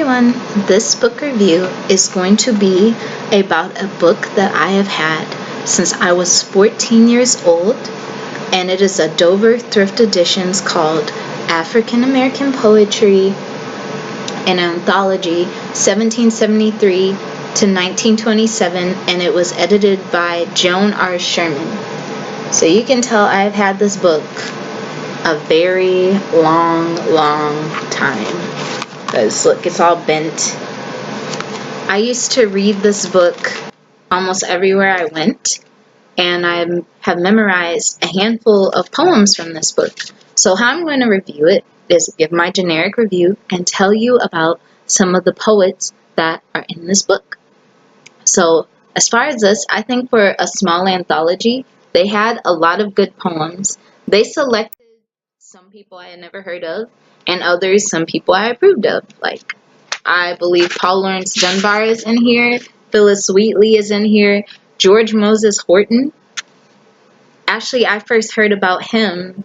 everyone, this book review is going to be about a book that I have had since I was 14 years old, and it is a Dover Thrift Editions called African American Poetry, an Anthology, 1773 to 1927, and it was edited by Joan R. Sherman. So you can tell I've had this book a very long time. Because look, it's all bent. I used to read this book almost everywhere I went, and I have memorized a handful of poems from this book. So how I'm going to review it is give my generic review and tell you about some of the poets that are in this book. So as far as this, I think for a small anthology, they had a lot of good poems. They selected some people I had never heard of, and others, some people I approved of. Like, I believe Paul Laurence Dunbar is in here, Phyllis Wheatley is in here, George Moses Horton. Actually, I first heard about him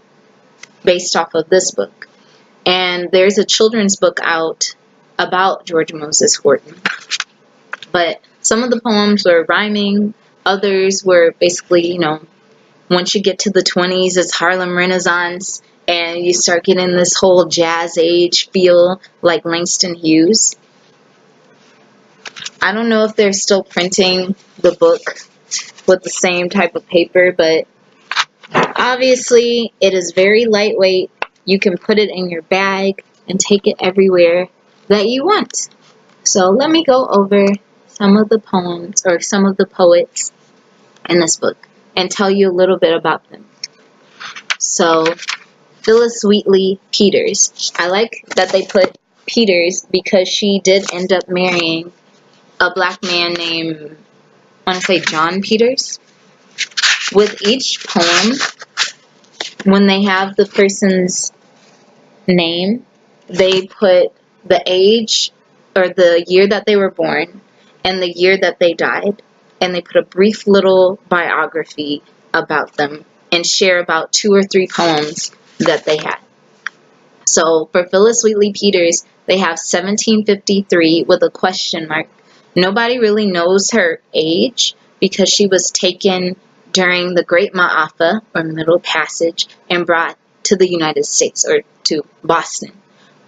based off of this book. And there's a children's book out about George Moses Horton. But some of the poems were rhyming, others were basically, once you get to the 20s, it's Harlem Renaissance, and you start getting this whole jazz age feel like Langston Hughes. I don't know if they're still printing the book with the same type of paper, but obviously it is very lightweight. You can put it in your bag and take it everywhere that you want. So let me go over some of the poems or some of the poets in this book and tell you a little bit about them. So Phyllis Wheatley Peters. I like that they put Peters because she did end up marrying a black man named, I want to say John Peters. With each poem, when they have the person's name, they put the age or the year that they were born and the year that they died, and they put a brief little biography about them and share about 2 or 3 poems that they had. So for Phyllis Wheatley Peters, they have 1753 with a question mark. Nobody really knows her age because she was taken during the Great Ma'afa, or Middle Passage, and brought to the United States, or to Boston,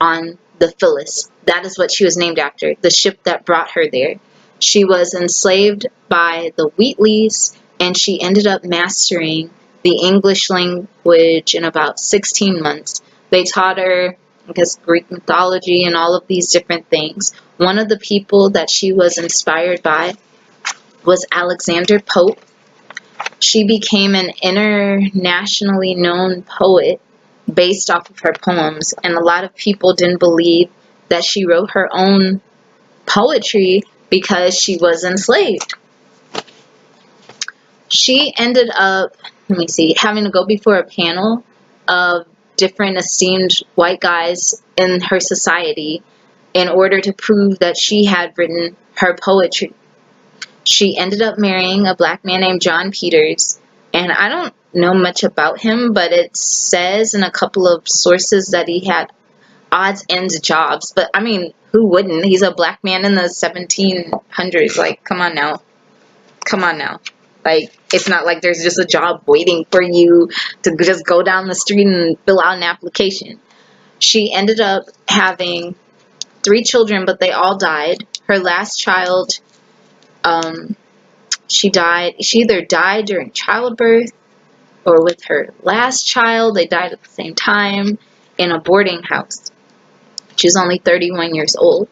on the Phyllis. That is what she was named after, the ship that brought her there. She was enslaved by the Wheatleys, and she ended up mastering the English language in about 16 months. They taught her, I guess, Greek mythology and all of these different things. One of the people that she was inspired by was Alexander Pope. She became an internationally known poet based off of her poems, and a lot of people didn't believe that she wrote her own poetry because she was enslaved. She ended up, having to go before a panel of different esteemed white guys in her society in order to prove that she had written her poetry. She ended up marrying a black man named John Peters, and I don't know much about him, but it says in a couple of sources that he had odds ends jobs. But I mean, who wouldn't? He's a black man in the 1700s. Like, come on now. Like, it's not like there's just a job waiting for you to just go down the street and fill out an application. She ended up having 3 children, but they all died. Her last child, she either died during childbirth or with her last child. They died at the same time in a boarding house. She was only 31 years old.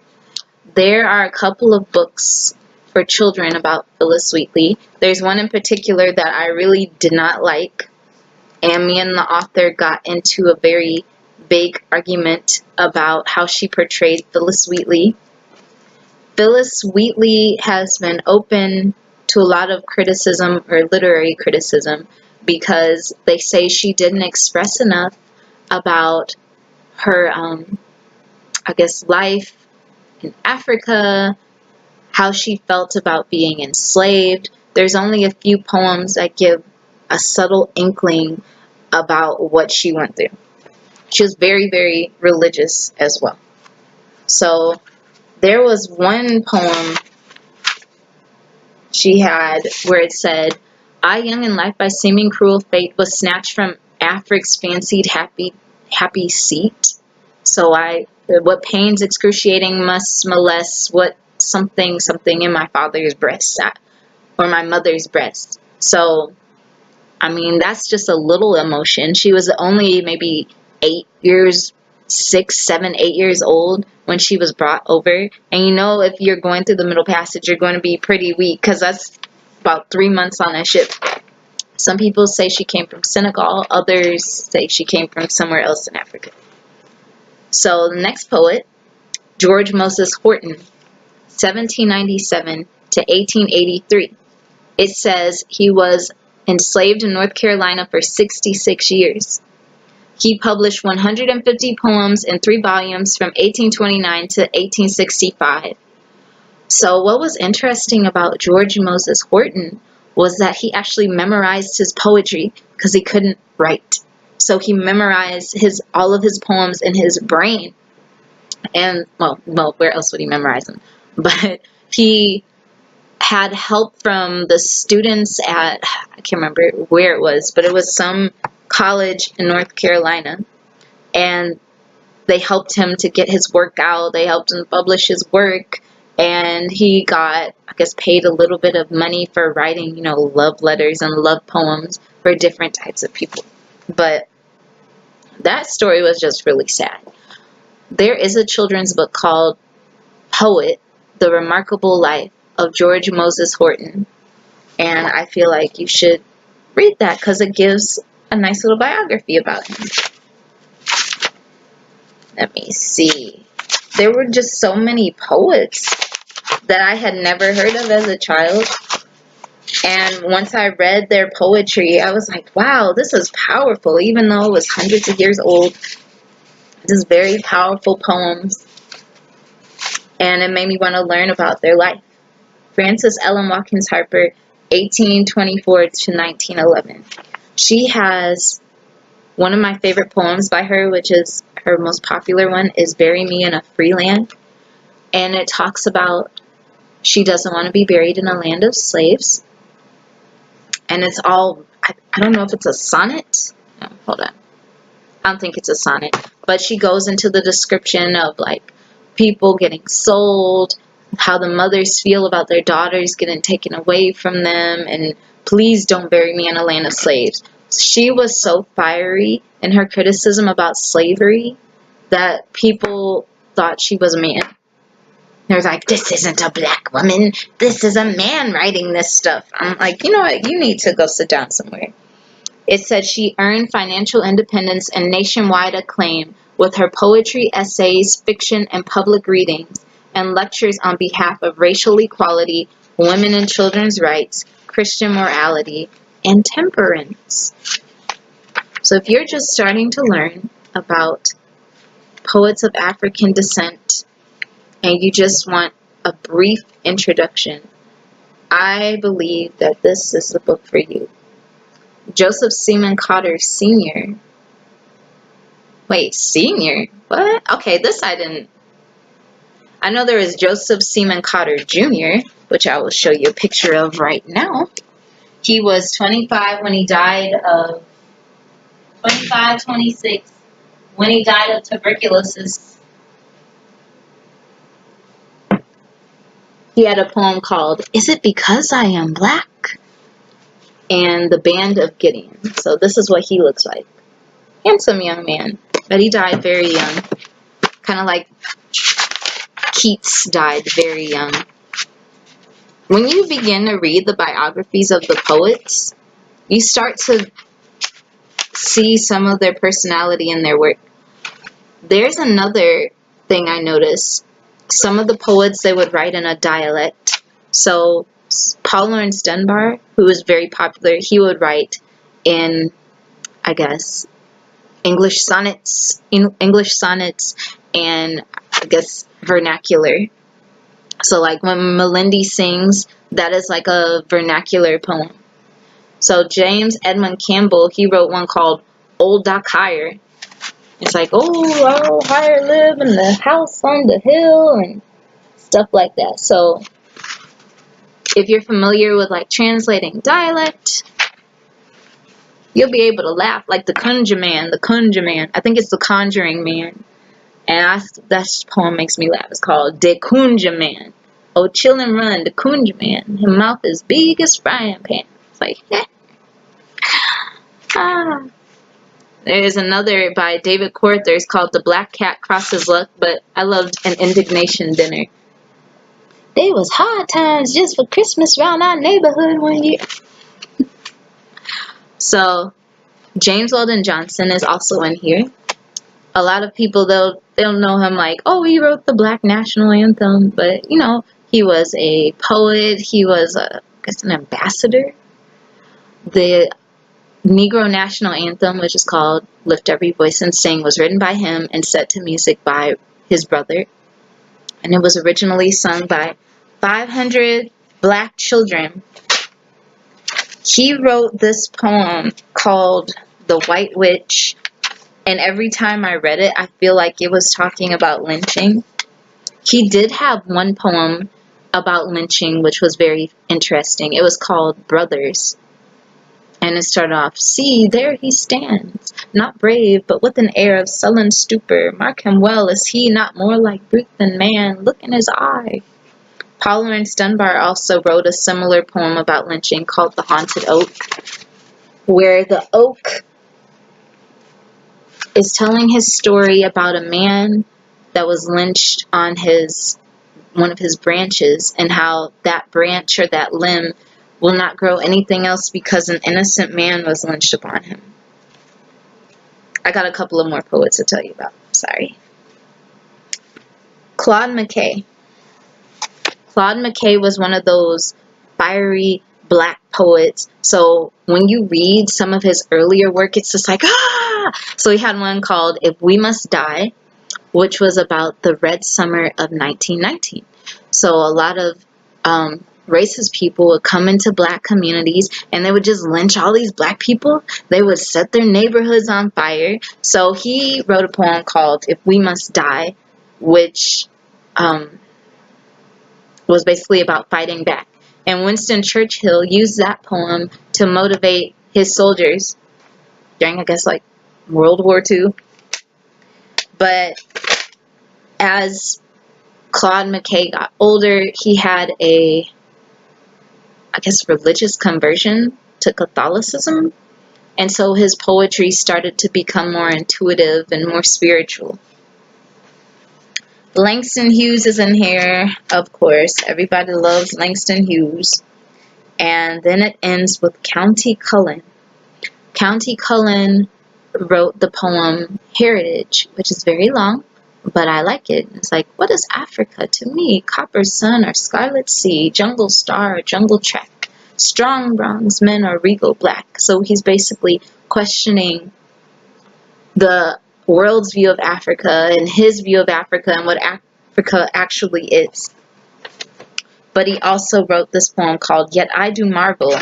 There are a couple of books for children about Phyllis Wheatley. There's one in particular that I really did not like, and me and the author got into a very big argument about how she portrayed Phyllis Wheatley. Phyllis Wheatley has been open to a lot of criticism, or literary criticism, because they say she didn't express enough about her, life in Africa, how she felt about being enslaved. There's only a few poems that give a subtle inkling about what she went through. She was very, very religious as well. So there was one poem she had where it said, I, young in life by seeming cruel fate, was snatched from Afric's fancied happy seat. So what pains excruciating must molest, what something in my father's breast sat, or my mother's breast. So, I mean, that's just a little emotion. She was only maybe 6, 7, 8 years old when she was brought over. And you know, if you're going through the Middle Passage, you're going to be pretty weak, because that's about 3 months on a ship. Some people say she came from Senegal. Others say she came from somewhere else in Africa. So the next poet, George Moses Horton, 1797 to 1883. It says he was enslaved in North Carolina for 66 years. He published 150 poems in 3 volumes from 1829 to 1865. So what was interesting about George Moses Horton was that he actually memorized his poetry because he couldn't write. So he memorized all of his poems in his brain. And, well, where else would he memorize them? But he had help from the students at, I can't remember where it was, but it was some college in North Carolina. And they helped him to get his work out. They helped him publish his work. And he got, I guess, paid a little bit of money for writing, you know, love letters and love poems for different types of people. But that story was just really sad. There is a children's book called Poet, The Remarkable Life of George Moses Horton. And I feel like you should read that because it gives a nice little biography about him. Let me see. There were just so many poets that I had never heard of as a child. And once I read their poetry, I was like, wow, this is powerful. Even though it was hundreds of years old, just very powerful poems. And it made me want to learn about their life. Frances Ellen Watkins Harper, 1824 to 1911. She has one of my favorite poems by her, which is her most popular one, is Bury Me in a Free Land. And it talks about she doesn't want to be buried in a land of slaves. And it's all, I don't know if it's a sonnet. No, hold on. I don't think it's a sonnet. But she goes into the description of, like, people getting sold, how the mothers feel about their daughters getting taken away from them, and please don't bury me in a land of slaves. She was so fiery in her criticism about slavery that people thought she was a man. They were like, this isn't a black woman. This is a man writing this stuff. I'm like, you know what? You need to go sit down somewhere. It said she earned financial independence and nationwide acclaim with her poetry, essays, fiction, and public readings, and lectures on behalf of racial equality, women and children's rights, Christian morality, and temperance. So if you're just starting to learn about poets of African descent and you just want a brief introduction, I believe that this is the book for you. Joseph Seaman Kotter Sr. Wait, Senior? What? Okay, this I didn't. I know there is Joseph Seaman Kotter Jr., which I will show you a picture of right now. He was 25 when he died of 25, 26, when he died of tuberculosis. He had a poem called, Is It Because I Am Black? And The Band of Gideon. So this is what he looks like. Handsome young man. But he died very young. Kind of like Keats died very young. When you begin to read the biographies of the poets, you start to see some of their personality in their work. There's another thing I noticed. Some of the poets, they would write in a dialect. So Laurence Dunbar, who was very popular, he would write in, I guess, English sonnets, and I guess vernacular. So like when Melindy sings, that is like a vernacular poem. So James Edmund Campbell, he wrote one called Old Doc Hire. It's like, oh, I'll hire live in the house on the hill, and stuff like that. So if you're familiar with like translating dialect, you'll be able to laugh. Like the Conjure Man. I think it's the Conjuring Man. And that poem makes me laugh. It's called De Conjure Man. Oh, chill and run, the Conjure Man. His mouth is big as frying pan. It's like, ah. There's another by David Kotter. It's called The Black Cat Crosses Luck. But I loved An Indignation Dinner. They was hard times just for Christmas around our neighborhood one year. So James Weldon Johnson is also in here. A lot of people, they'll know him like, oh, he wrote the Black National Anthem. But, you know, he was a poet. He was, I guess, an ambassador. The Negro National Anthem, which is called Lift Every Voice and Sing, was written by him and set to music by his brother. And it was originally sung by 500 black children. He wrote this poem called The White Witch. And every time I read it, I feel like it was talking about lynching. He did have one poem about lynching, which was very interesting. It was called Brothers. And it started off, see, there he stands, not brave, but with an air of sullen stupor. Mark him well, is he not more like brute than man? Look in his eye. Laurence Dunbar also wrote a similar poem about lynching called The Haunted Oak, where the oak is telling his story about a man that was lynched on one of his branches, and how that branch or that limb will not grow anything else because an innocent man was lynched upon him. I got a couple of more poets to tell you about. Sorry. Claude Mckay. Claude Mckay was one of those fiery black poets. So when you read some of his earlier work, it's just like, ah! So he had one called If We Must Die, which was about the Red Summer of 1919. So a lot of racist people would come into black communities and they would just lynch all these black people. They would set their neighborhoods on fire. So he wrote a poem called If We Must Die, which was basically about fighting back. And Winston Churchill used that poem to motivate his soldiers during, I guess, like World War II. But as Claude Mckay got older, he had a, I guess, religious conversion to Catholicism. And so his poetry started to become more intuitive and more spiritual. Langston Hughes is in here, of course. Everybody loves Langston Hughes. And then it ends with County Cullen. County Cullen wrote the poem Heritage, which is very long, but I like it. It's like, what is Africa to me? Copper sun or scarlet sea, jungle star or jungle track, strong bronze men or regal black. So he's basically questioning the world's view of Africa and his view of Africa and what Africa actually is. But he also wrote this poem called Yet I Do Marvel.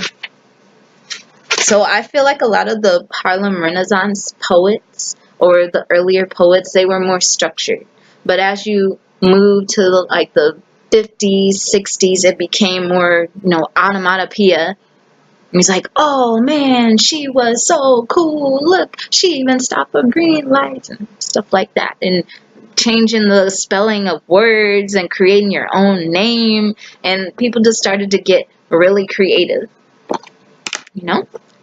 So I feel like a lot of the Harlem Renaissance poets, or the earlier poets, they were more structured. But as you move to like the 50s, 60s, it became more, onomatopoeia. He's like, oh man, she was so cool. Look, she even stopped a green light and stuff like that. And changing the spelling of words and creating your own name. And people just started to get really creative,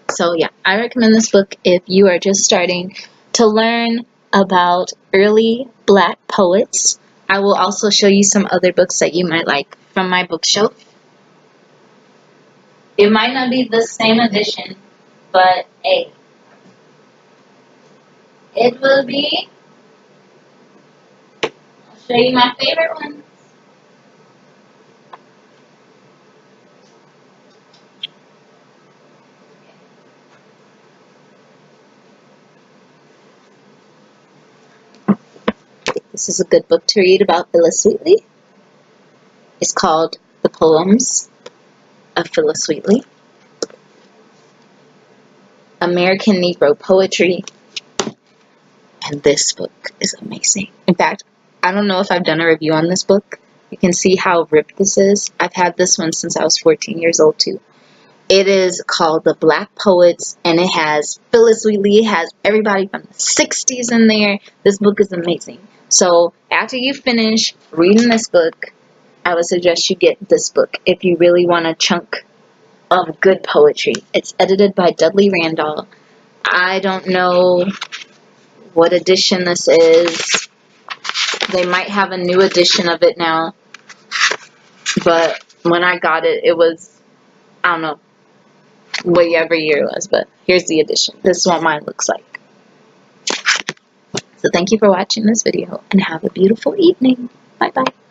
So yeah, I recommend this book if you are just starting to learn about early black poets. I will also show you some other books that you might like from my bookshelf. It might not be the same edition, but hey, it will be. I'll show you my favorite ones. This is a good book to read about Phyllis Wheatley. It's called The Poems of Phyllis Wheatley. American Negro Poetry. And this book is amazing. In fact, I don't know if I've done a review on this book, You can see how ripped this is. I've had this one since I was 14 years old too. It is called The Black Poets, and it has Phyllis, Wheatley. It has everybody from the 60s in there. This book is amazing. So after you finish reading this book, I would suggest you get this book if you really want a chunk of good poetry. It's edited by Dudley Randall. I don't know what edition this is. They might have a new edition of it now. But when I got it, it was, I don't know, whatever year it was. But here's the edition. This is what mine looks like. So thank you for watching this video, and have a beautiful evening. Bye-bye.